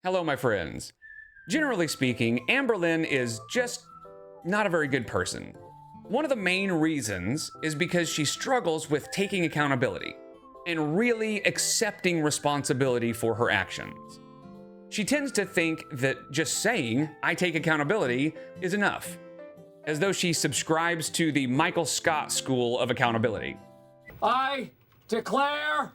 Hello, my friends. Generally speaking, Amberlynn is just not a very good person. One of the main reasons is because she struggles with taking accountability and really accepting responsibility for her actions. She tends to think that just saying, "I take accountability," is enough, as though she subscribes to the Michael Scott school of accountability. I declare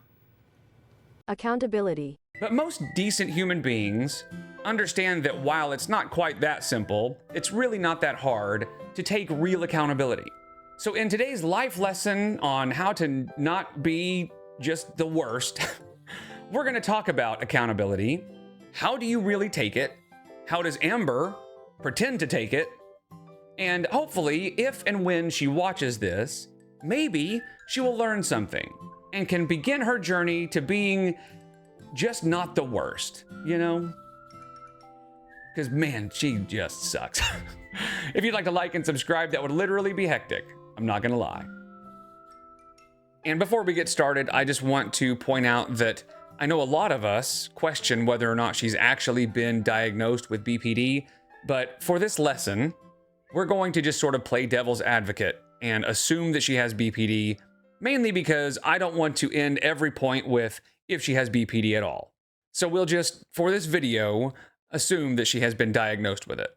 accountability. But most decent human beings understand that while it's not quite that simple, it's really not that hard to take real accountability. So in today's life lesson on how to not be just the worst, we're going to talk about accountability. How do you really take it? How does Amber pretend to take it? And hopefully, if and when she watches this, maybe she will learn something and can begin her journey to being just not the worst, you know? Because man, she just sucks. If you'd like to like and subscribe, that would literally be hectic. I'm not gonna lie. And before we get started, I just want to point out that I know a lot of us question whether or not she's actually been diagnosed with BPD, but for this lesson, we're going to just sort of play devil's advocate and assume that she has BPD, mainly because I don't want to end every point with if she has BPD at all. So we'll just, for this video, assume that she has been diagnosed with it.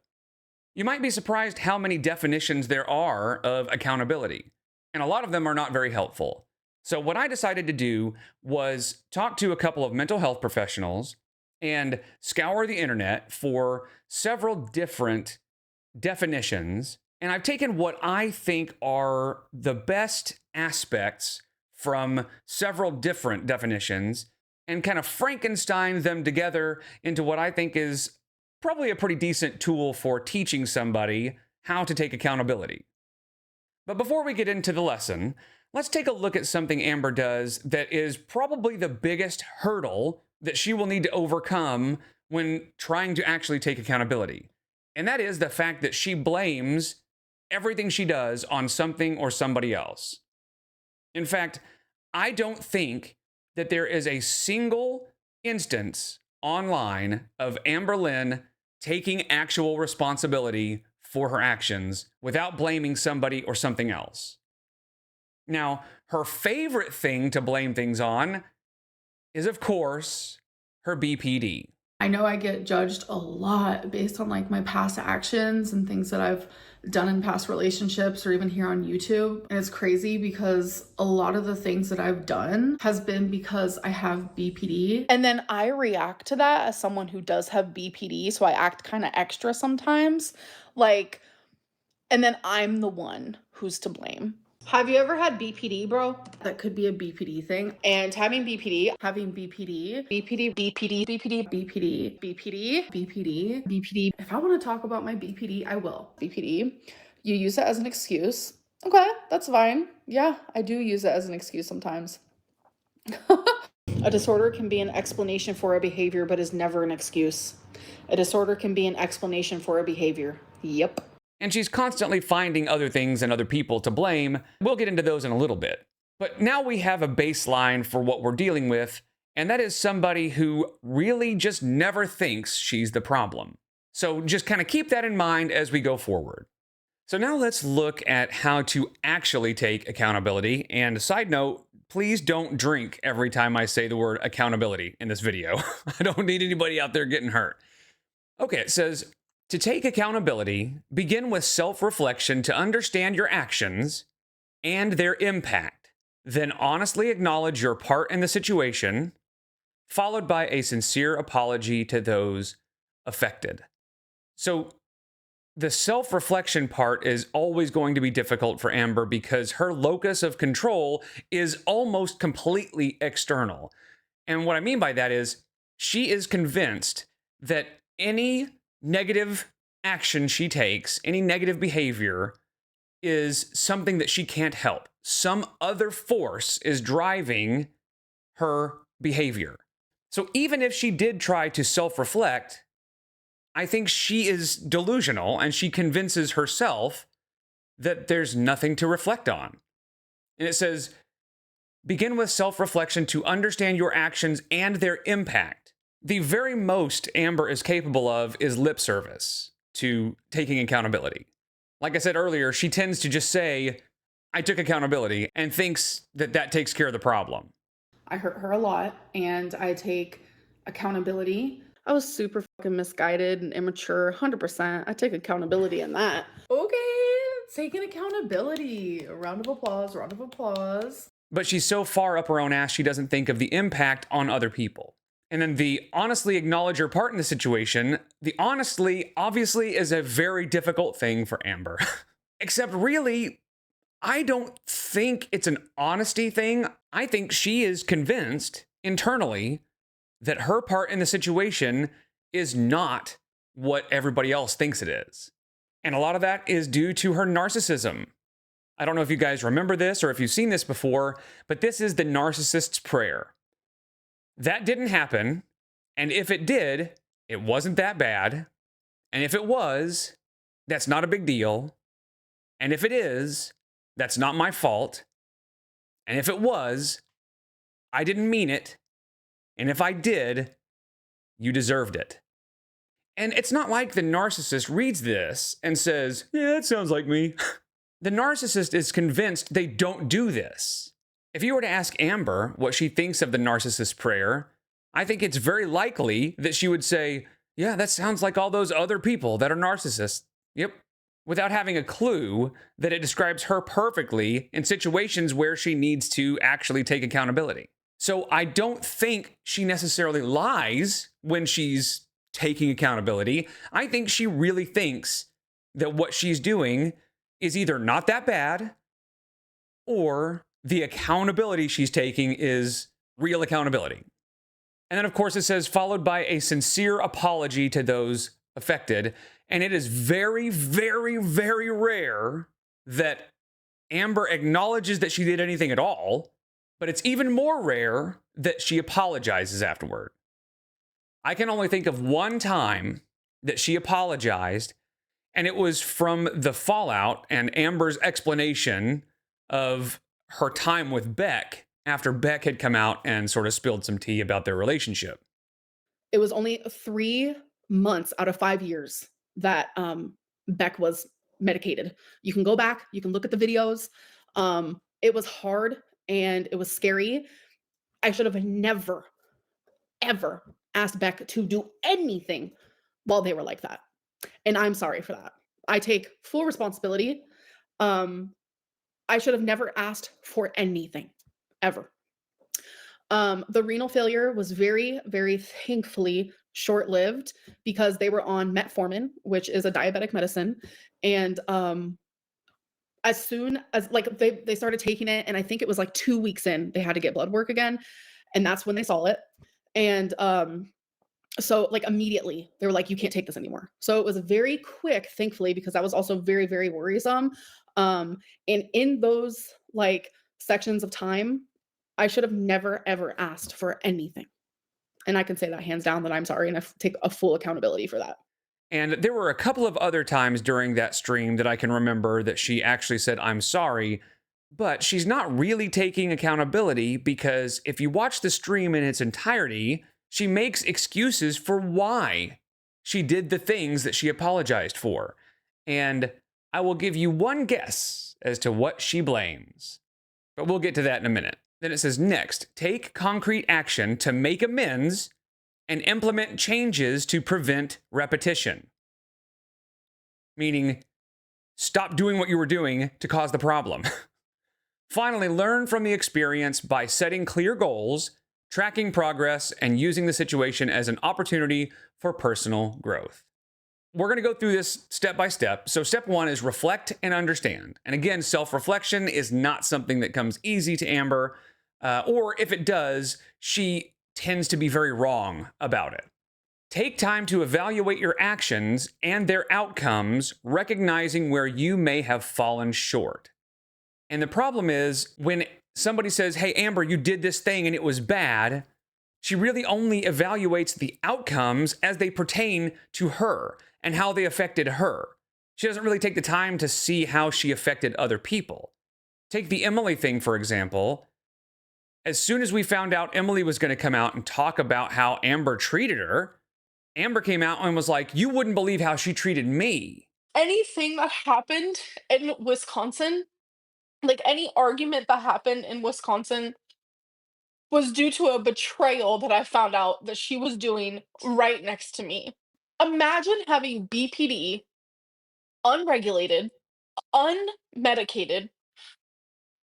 You might be surprised how many definitions there are of accountability, and a lot of them are not very helpful. So what I decided to do was talk to a couple of mental health professionals and scour the internet for several different definitions, and I've taken what I think are the best aspects from several different definitions and kind of Frankenstein them together into what I think is probably a pretty decent tool for teaching somebody how to take accountability. But before we get into the lesson, let's take a look at something Amber does that is probably the biggest hurdle that she will need to overcome when trying to actually take accountability. And that is the fact that she blames everything she does on something or somebody else. In fact, I don't think that there is a single instance online of Amberlynn taking actual responsibility for her actions without blaming somebody or something else. Now, her favorite thing to blame things on is, of course, her BPD. I know I get judged a lot based on like my past actions and things that I've done in past relationships or even here on YouTube. And it's crazy because a lot of the things that I've done has been because I have BPD. And then I react to that as someone who does have BPD. So I act kind of extra sometimes. And then I'm the one who's to blame. Have you ever had BPD, bro? That could be a BPD thing. And having BPD, BPD. If I want to talk about my BPD, I will. BPD, you use it as an excuse. Okay, that's fine. Yeah, I do use it as an excuse sometimes. A disorder can be an explanation for a behavior, but is never an excuse. A disorder can be an explanation for a behavior. Yep. And she's constantly finding other things and other people to blame. We'll get into those in a little bit. But now we have a baseline for what we're dealing with, and that is somebody who really just never thinks she's the problem. So just kind of keep that in mind as we go forward. So now let's look at how to actually take accountability. And a side note, please don't drink every time I say the word accountability in this video. I don't need anybody out there getting hurt. Okay, it says, to take accountability, begin with self-reflection to understand your actions and their impact. Then honestly acknowledge your part in the situation, followed by a sincere apology to those affected. So the self-reflection part is always going to be difficult for Amber because her locus of control is almost completely external. And what I mean by that is she is convinced that any negative action she takes, any negative behavior, is something that she can't help. Some other force is driving her behavior. So even if she did try to self-reflect, I think she is delusional and she convinces herself that there's nothing to reflect on. And it says, begin with self-reflection to understand your actions and their impact. The very most Amber is capable of is lip service to taking accountability. Like I said earlier, she tends to just say, I took accountability, and thinks that that takes care of the problem. I hurt her a lot, and I take accountability. I was super fucking misguided and immature, 100%. I take accountability in that. Okay, taking accountability. A round of applause, round of applause. But she's so far up her own ass, she doesn't think of the impact on other people. And then the honestly acknowledge your part in the situation, the honestly obviously is a very difficult thing for Amber. Except really, I don't think it's an honesty thing. I think she is convinced internally that her part in the situation is not what everybody else thinks it is. And a lot of that is due to her narcissism. I don't know if you guys remember this or if you've seen this before, but this is the narcissist's prayer. That didn't happen. And if it did, it wasn't that bad. And if it was, that's not a big deal. And if it is, that's not my fault. And if it was, I didn't mean it. And if I did, you deserved it. And it's not like the narcissist reads this and says, yeah, that sounds like me. The narcissist is convinced they don't do this. If you were to ask Amber what she thinks of the narcissist prayer, I think it's very likely that she would say, yeah, that sounds like all those other people that are narcissists. Yep. Without having a clue that it describes her perfectly in situations where she needs to actually take accountability. So I don't think she necessarily lies when she's taking accountability. I think she really thinks that what she's doing is either not that bad or the accountability she's taking is real accountability. And then, of course, it says, followed by a sincere apology to those affected. And it is very, very, very rare that Amber acknowledges that she did anything at all, but it's even more rare that she apologizes afterward. I can only think of one time that she apologized, and it was from the fallout and Amber's explanation of her time with Beck after Beck had come out and sort of spilled some tea about their relationship. It was only 3 months out of 5 years that Beck was medicated. You can go back, you can look at the videos. It was hard and it was scary. I should have never, ever asked Beck to do anything while they were like that. And I'm sorry for that. I take full responsibility. I should have never asked for anything, ever. The renal failure was very, very thankfully short-lived because they were on metformin, which is a diabetic medicine. And as soon as like they started taking it, and I think it was like 2 weeks in, they had to get blood work again. And that's when they saw it. And so like immediately they were like, you can't take this anymore. So it was very quick, thankfully, because that was also very, very worrisome. And in those like sections of time, I should have never, ever asked for anything. And I can say that hands down that I'm sorry, and I take a full accountability for that. And there were a couple of other times during that stream that I can remember that she actually said, I'm sorry, but she's not really taking accountability because if you watch the stream in its entirety, she makes excuses for why she did the things that she apologized for. And I will give you one guess as to what she blames, but we'll get to that in a minute. Then it says, next, take concrete action to make amends and implement changes to prevent repetition. Meaning, stop doing what you were doing to cause the problem. Finally, learn from the experience by setting clear goals, tracking progress, and using the situation as an opportunity for personal growth. We're going to go through this step by step. So step 1 is reflect and understand. And again, self-reflection is not something that comes easy to Amber. Or if it does, she tends to be very wrong about it. Take time to evaluate your actions and their outcomes, recognizing where you may have fallen short. And the problem is when somebody says, hey, Amber, you did this thing and it was bad, she really only evaluates the outcomes as they pertain to her and how they affected her. She doesn't really take the time to see how she affected other people. Take the Emily thing, for example. As soon as we found out Emily was going to come out and talk about how Amber treated her, Amber came out and was like, you wouldn't believe how she treated me. Anything that happened in Wisconsin, like any argument that happened in Wisconsin, was due to a betrayal that I found out that she was doing right next to me. Imagine having BPD, unregulated, unmedicated,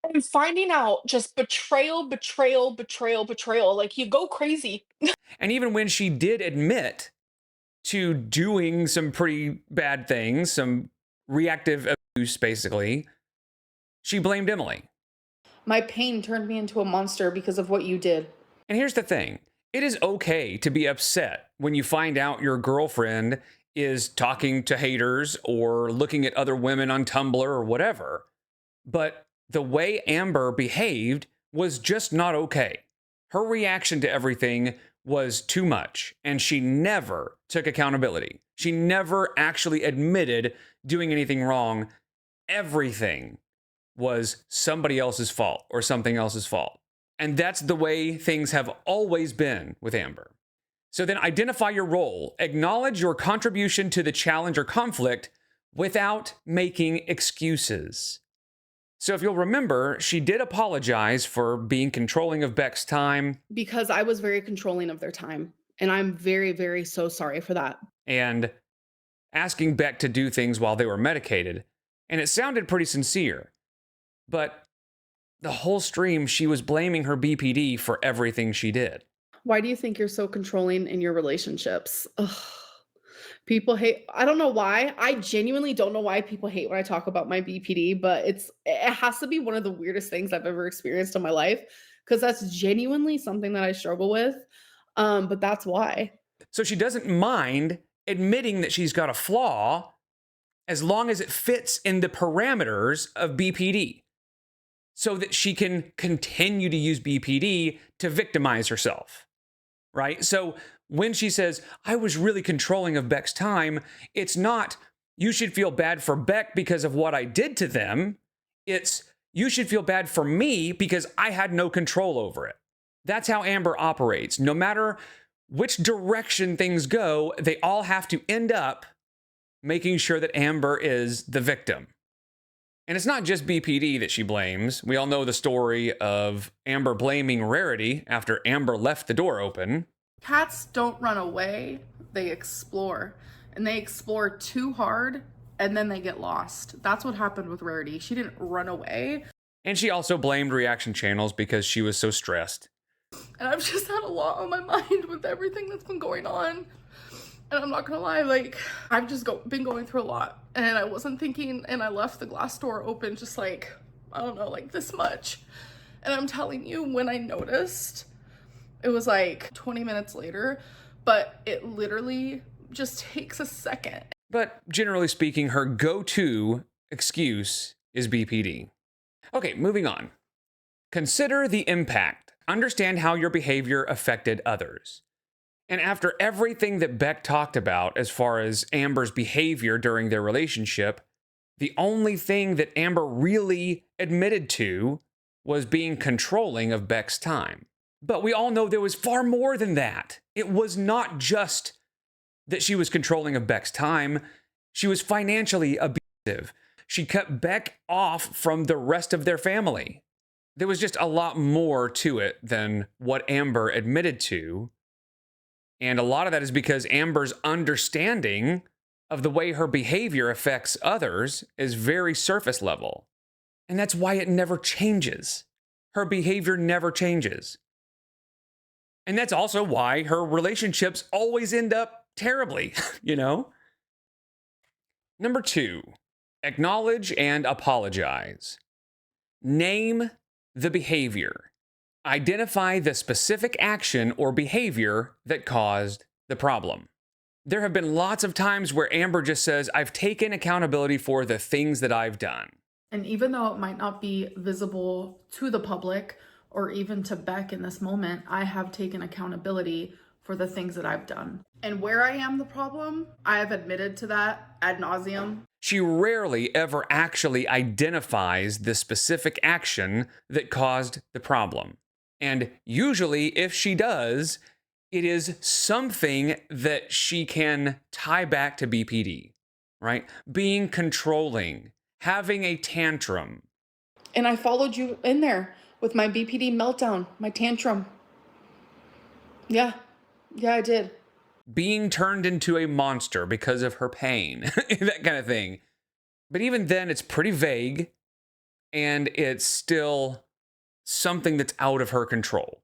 and finding out just betrayal, betrayal, betrayal, betrayal. Like, you go crazy. And even when she did admit to doing some pretty bad things, some reactive abuse, basically, she blamed Emily. My pain turned me into a monster because of what you did. And here's the thing. It is okay to be upset when you find out your girlfriend is talking to haters or looking at other women on Tumblr or whatever. But the way Amber behaved was just not okay. Her reaction to everything was too much, and she never took accountability. She never actually admitted doing anything wrong. Everything was somebody else's fault or something else's fault. And that's the way things have always been with Amber. So then identify your role, acknowledge your contribution to the challenge or conflict without making excuses. So if you'll remember, she did apologize for being controlling of Beck's time. Because I was very controlling of their time. And I'm very, very so sorry for that. And asking Beck to do things while they were medicated. And it sounded pretty sincere. But the whole stream, she was blaming her BPD for everything she did. Why do you think you're so controlling in your relationships? Ugh. People hate, I don't know why. I genuinely don't know why people hate when I talk about my BPD, but it has to be one of the weirdest things I've ever experienced in my life, because that's genuinely something that I struggle with. But that's why. So she doesn't mind admitting that she's got a flaw as long as it fits in the parameters of BPD, so that she can continue to use BPD to victimize herself, right? So when she says, I was really controlling of Beck's time, it's not, you should feel bad for Beck because of what I did to them. It's, you should feel bad for me because I had no control over it. That's how Amber operates. No matter which direction things go, they all have to end up making sure that Amber is the victim. And it's not just BPD that she blames. We all know the story of Amber blaming Rarity after Amber left the door open. Cats don't run away, they explore. And they explore too hard, and then they get lost. That's what happened with Rarity. She didn't run away. And she also blamed reaction channels because she was so stressed. And I've just had a lot on my mind with everything that's been going on. And I'm not gonna lie, like, I've just been going through a lot. And I wasn't thinking, and I left the glass door open just like, I don't know, like this much. And I'm telling you, when I noticed, it was like 20 minutes later, but it literally just takes a second. But generally speaking, her go-to excuse is BPD. Okay, moving on. Consider the impact. Understand how your behavior affected others. And after everything that Beck talked about as far as Amber's behavior during their relationship, the only thing that Amber really admitted to was being controlling of Beck's time. But we all know there was far more than that. It was not just that she was controlling of Beck's time. She was financially abusive. She cut Beck off from the rest of their family. There was just a lot more to it than what Amber admitted to. And a lot of that is because Amber's understanding of the way her behavior affects others is very surface level. And that's why it never changes. Her behavior never changes. And that's also why her relationships always end up terribly, you know? Number 2, acknowledge and apologize. Name the behavior. Identify the specific action or behavior that caused the problem. There have been lots of times where Amber just says, I've taken accountability for the things that I've done. And even though it might not be visible to the public or even to Beck in this moment, I have taken accountability for the things that I've done. And where I am the problem, I have admitted to that ad nauseum. She rarely ever actually identifies the specific action that caused the problem. And usually, if she does, it is something that she can tie back to BPD, right? Being controlling, having a tantrum. And I followed you in there with my BPD meltdown, my tantrum. Yeah, I did. Being turned into a monster because of her pain, that kind of thing. But even then, it's pretty vague, and it's still something that's out of her control.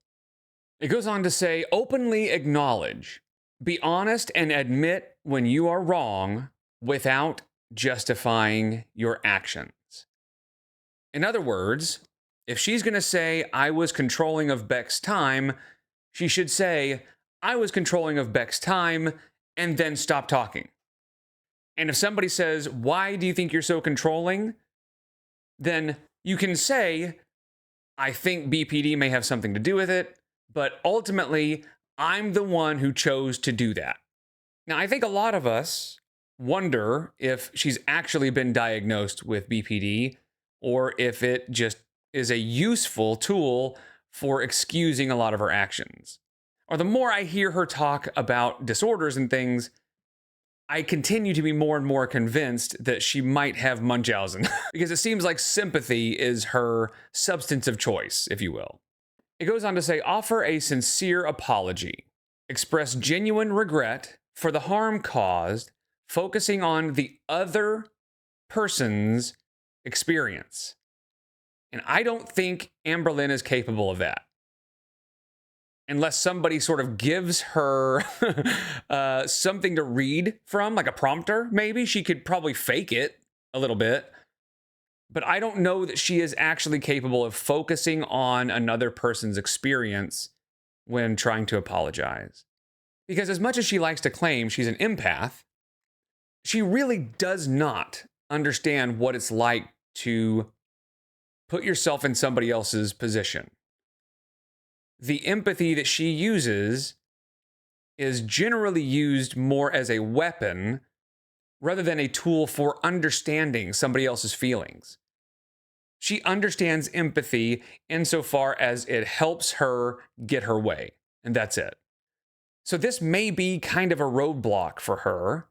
It goes on to say, openly acknowledge, be honest and admit when you are wrong without justifying your actions. In other words, if she's going to say, I was controlling of Beck's time, she should say, I was controlling of Beck's time, and then stop talking. And if somebody says, why do you think you're so controlling? Then you can say, I think BPD may have something to do with it, but ultimately, I'm the one who chose to do that. Now, I think a lot of us wonder if she's actually been diagnosed with BPD or if it just is a useful tool for excusing a lot of her actions. Or the more I hear her talk about disorders and things, I continue to be more and more convinced that she might have Munchausen because it seems like sympathy is her substance of choice, if you will. It goes on to say, offer a sincere apology, express genuine regret for the harm caused, focusing on the other person's experience. And I don't think Amberlynn is capable of that. Unless somebody sort of gives her something to read from, like a prompter, maybe. She could probably fake it a little bit. But I don't know that she is actually capable of focusing on another person's experience when trying to apologize. Because as much as she likes to claim she's an empath, she really does not understand what it's like to put yourself in somebody else's position. The empathy that she uses is generally used more as a weapon rather than a tool for understanding somebody else's feelings. She understands empathy insofar as it helps her get her way, and that's it. So this may be kind of a roadblock for her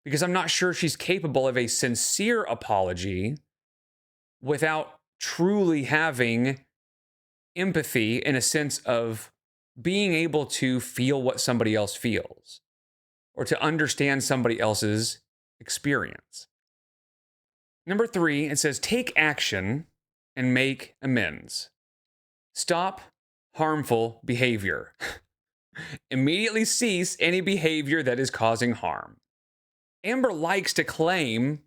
because I'm not sure she's capable of a sincere apology without truly having empathy in a sense of being able to feel what somebody else feels or to understand somebody else's experience. Number 3, it says, take action and make amends. Stop harmful behavior. Immediately cease any behavior that is causing harm. Amber likes to claim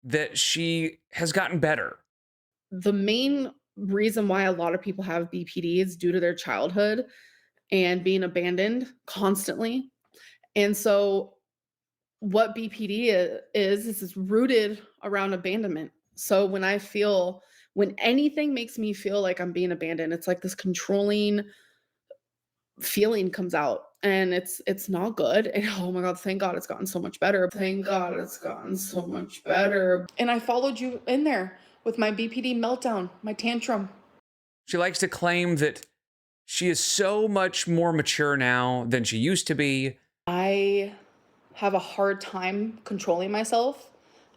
that she has gotten better. The main reason why a lot of people have BPD is due to their childhood and being abandoned constantly. And so what BPD is it's rooted around abandonment. So when anything makes me feel like I'm being abandoned, it's like this controlling feeling comes out, and it's not good. And oh my God, thank God it's gotten so much better. Thank God it's gotten so much better. And I followed you in there with my BPD meltdown, my tantrum. She likes to claim that she is so much more mature now than she used to be. I have a hard time controlling myself.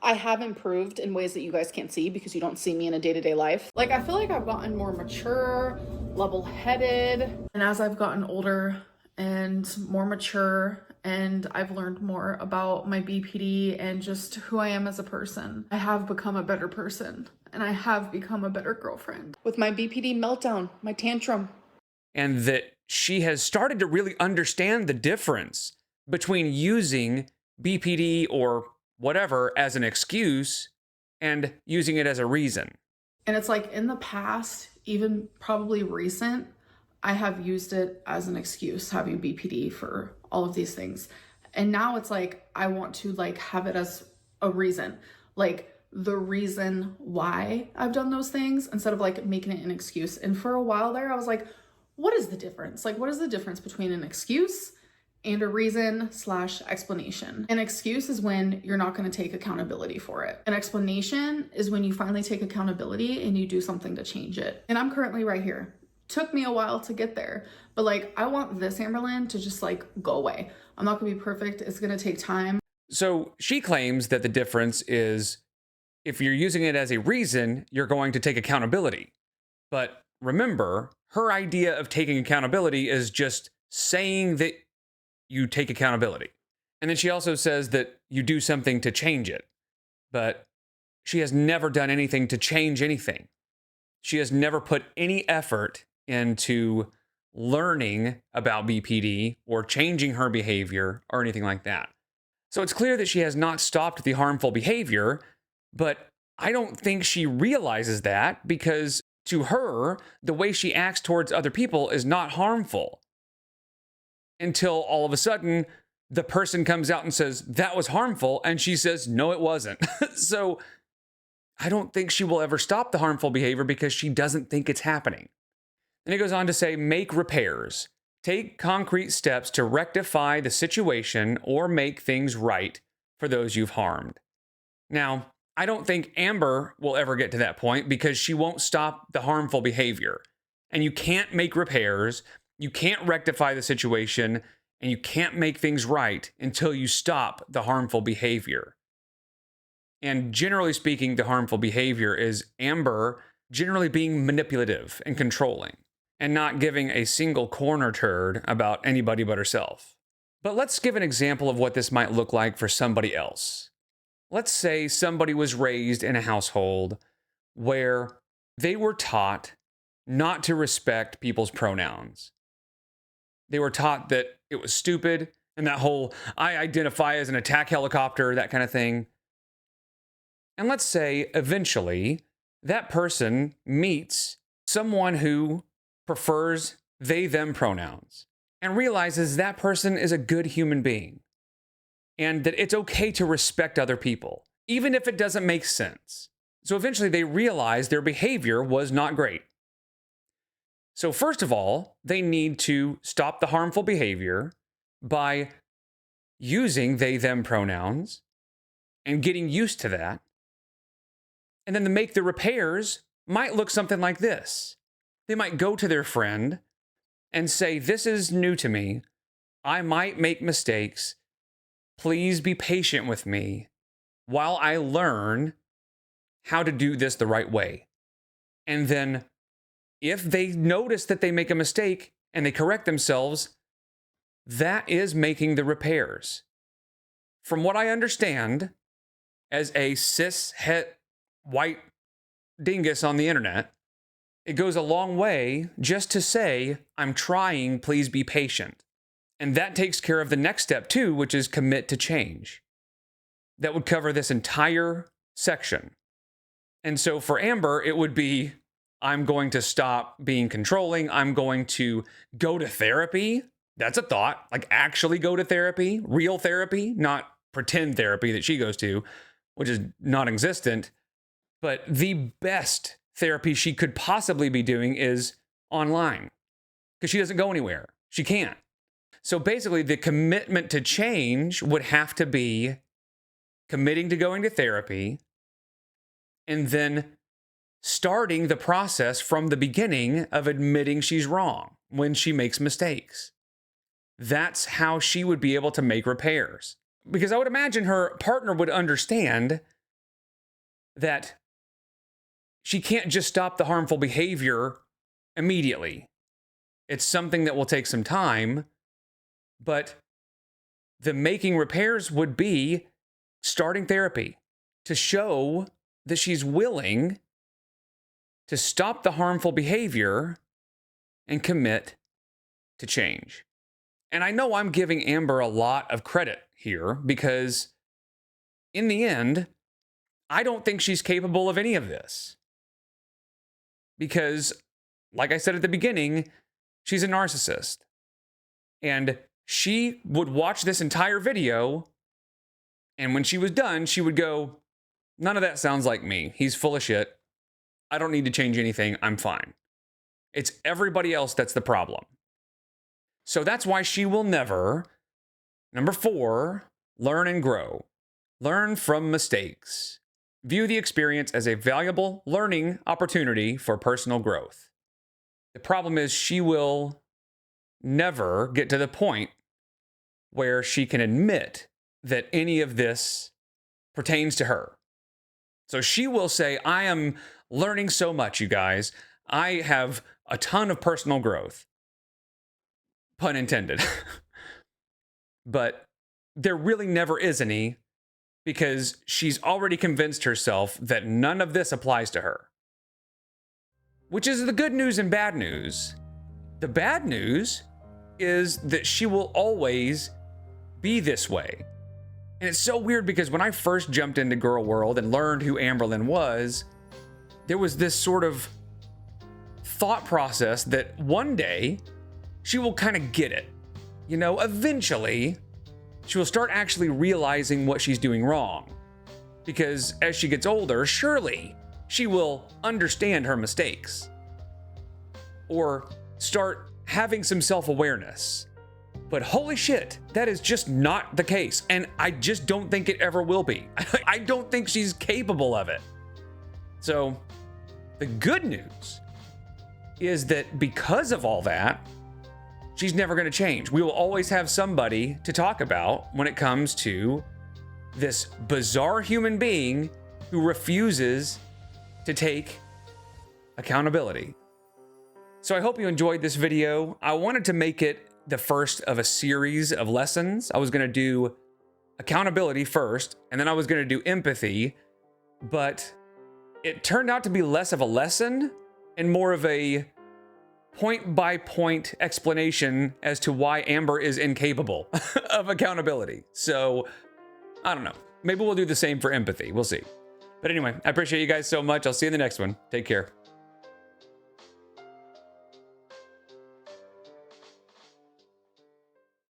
I have improved in ways that you guys can't see because you don't see me in a day-to-day life. Like, I feel like I've gotten more mature, level-headed. And as I've gotten older and more mature, and I've learned more about my BPD and just who I am as a person, I have become a better person. And I have become a better girlfriend. With my BPD meltdown, my tantrum. And that she has started to really understand the difference between using BPD or whatever as an excuse and using it as a reason. And it's like in the past, even probably recent, I have used it as an excuse, having BPD for all of these things. And now it's like, I want to like have it as a reason, like the reason why I've done those things instead of like making it an excuse. And for a while there, I was like, what is the difference? Like, what is the difference between an excuse and a reason/explanation? An excuse is when you're not going to take accountability for it. An explanation is when you finally take accountability and you do something to change it. And I'm currently right here. took me a while to get there. But like, I want this Amberlynn to just like go away. I'm not gonna be perfect. It's gonna take time. So she claims that the difference is if you're using it as a reason, you're going to take accountability. But remember, her idea of taking accountability is just saying that you take accountability. And then she also says that you do something to change it. But she has never done anything to change anything. She has never put any effort into learning about BPD or changing her behavior or anything like that. So it's clear that she has not stopped the harmful behavior, but I don't think she realizes that because to her, the way she acts towards other people is not harmful. Until all of a sudden, the person comes out and says, that was harmful, and she says, no, it wasn't. So I don't think she will ever stop the harmful behavior because she doesn't think it's happening. Then he goes on to say, make repairs. Take concrete steps to rectify the situation or make things right for those you've harmed. Now, I don't think Amber will ever get to that point because she won't stop the harmful behavior. And you can't make repairs, you can't rectify the situation, and you can't make things right until you stop the harmful behavior. And generally speaking, the harmful behavior is Amber generally being manipulative and controlling and not giving a single corner turd about anybody but herself. But let's give an example of what this might look like for somebody else. Let's say somebody was raised in a household where they were taught not to respect people's pronouns. They were taught that it was stupid and that whole, I identify as an attack helicopter, that kind of thing. And let's say eventually that person meets someone who prefers they, them pronouns and realizes that person is a good human being and that it's okay to respect other people, even if it doesn't make sense. So eventually they realize their behavior was not great. So first of all, they need to stop the harmful behavior by using they, them pronouns and getting used to that. And then to make the repairs might look something like this. They might go to their friend and say, this is new to me. I might make mistakes. Please be patient with me while I learn how to do this the right way. And then if they notice that they make a mistake and they correct themselves, that is making the repairs. From what I understand, as a cis-het white dingus on the internet, it goes a long way just to say, I'm trying, please be patient. And that takes care of the next step too, which is commit to change. That would cover this entire section. And so for Amber, it would be, I'm going to stop being controlling. I'm going to go to therapy. That's a thought, like actually go to therapy, real therapy, not pretend therapy that she goes to, which is non-existent. But the best therapy she could possibly be doing is online because she doesn't go anywhere. She can't. So basically, the commitment to change would have to be committing to going to therapy and then starting the process from the beginning of admitting she's wrong when she makes mistakes. That's how she would be able to make repairs. Because I would imagine her partner would understand that she can't just stop the harmful behavior immediately. It's something that will take some time, but the making repairs would be starting therapy to show that she's willing to stop the harmful behavior and commit to change. And I know I'm giving Amber a lot of credit here because in the end, I don't think she's capable of any of this. Because, like I said at the beginning, she's a narcissist. And she would watch this entire video, and when she was done, she would go, none of that sounds like me. He's full of shit. I don't need to change anything. I'm fine. It's everybody else that's the problem. So that's why she will never, number 4, learn and grow. Learn from mistakes. View the experience as a valuable learning opportunity for personal growth. The problem is she will never get to the point where she can admit that any of this pertains to her. So she will say, I am learning so much, you guys. I have a ton of personal growth. Pun intended. But there really never is any, because she's already convinced herself that none of this applies to her. Which is the good news and bad news. The bad news is that she will always be this way. And it's so weird because when I first jumped into Girl World and learned who Amberlynn was, there was this sort of thought process that one day she will kind of get it. You know, eventually she will start actually realizing what she's doing wrong. Because as she gets older, surely she will understand her mistakes. Or start having some self-awareness. But holy shit, that is just not the case. And I just don't think it ever will be. I don't think she's capable of it. So the good news is that because of all that, she's never going to change. We will always have somebody to talk about when it comes to this bizarre human being who refuses to take accountability. So I hope you enjoyed this video. I wanted to make it the first of a series of lessons. I was going to do accountability first, and then I was going to do empathy, but it turned out to be less of a lesson and more of a point-by-point explanation as to why Amber is incapable of accountability. So, I don't know. Maybe we'll do the same for empathy. We'll see. But anyway, I appreciate you guys so much. I'll see you in the next one. Take care.